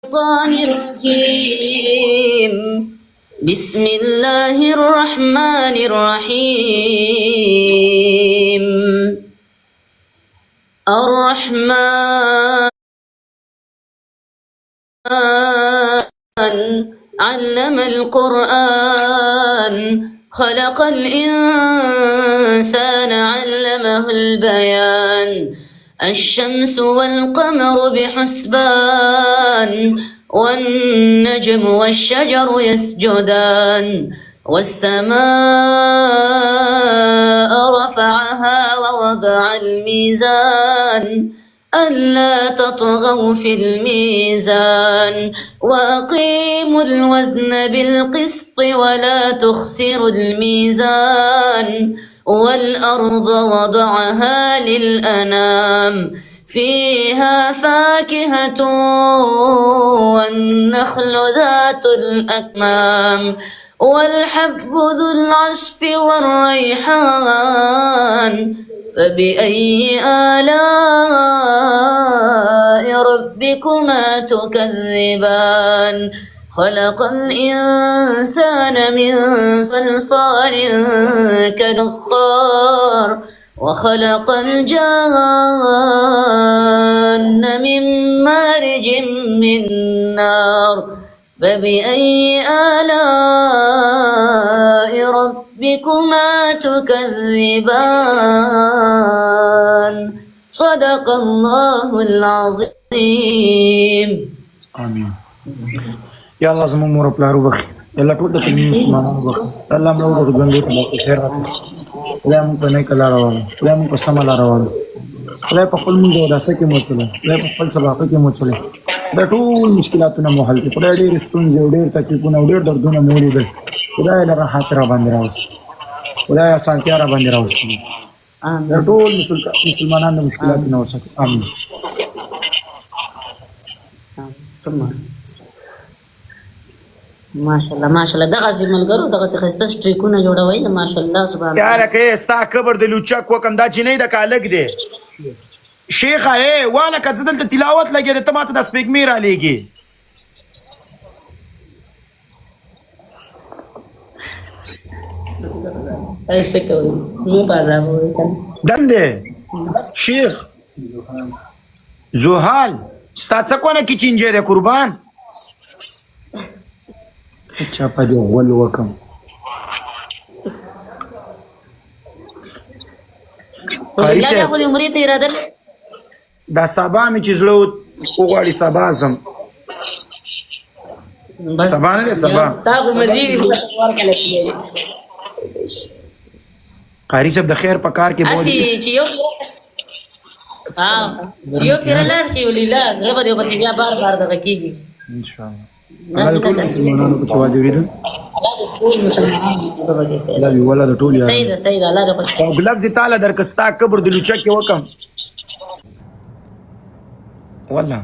الشيطان الرجيم. بسم الله الرحمن الرحيم. الرحمن علم القرآن خلق الإنسان علمه البيان. الشمس والقمر بحسبان والنجم والشجر يسجدان. والسماء رفعها ووضع الميزان ألا تطغوا في الميزان وأقيموا الوزن بالقسط ولا تخسروا الميزان. والأرض وضعها للأنام فيها فاكهة والنخل ذات الأكمام والحب ذو العصف والريحان. فبأي آلاء ربكما تكذبان. خلق الإنسان من صلصال كالفخار وخلق الجان من مارج من نار. فبأي آلاء ربكما تكذبان. صدق الله العظيم. آمين. يا الله زمون مور پلارو بخي الله ټول د کلمې اسمانو بخي الله موږ د ګندو ته خیر راکړي الله موږ په نه کلا راوړي الله موږ په سم لار راوړي الله په خپل موږ داسه کې مو چلو الله په خپل سباقه کې مو چلو د ټول مشکلاتونو مو حل کړي خدای ډېر ستونزې ډېر تکلیفونه ډېر دردونه مو لیدل خدای له راحت را باندې راوستي خدای اسانتیا را باندې راوستي آمين. د ټول مسلمانانو د مشکلاتونو وساتي امين. ثم ماشاءالله ماشاءالله دغه ملګرو دغه خسته سټریکونه جوړوي ماشاءالله سبحان الله. یاره کې ستا قبر د لوچک وکم دا چې نه د کالګ دی شیخ اے والا که دلته تلاوت لګي ته ماته د سپیګ میرا لګي ایسه کوي مو بازار وای کنه دنده شیخ زوحال ستا څه کونه کی چینجه ده قربان اچھا په دې غول وکم ولله خو دې عمرې ته اراده دا سبا می چې زړه وغواړي سبا زم بس سبا نه سبا تا خو مزید ورکړل شي قاری صاحب د خیر په کار کې اسی چې یو چې یو پیرلار شي ولله زړه به بس بیا بار بار دغه کیږي ان شاء الله الله ټول مسلمانانو په چوا دی ورید ټول مسلمانانو په وجه الله وی ولا د ټول یا سید الله دې خوش او لفظ تعالی درکستا قبر د لوچک وکم والله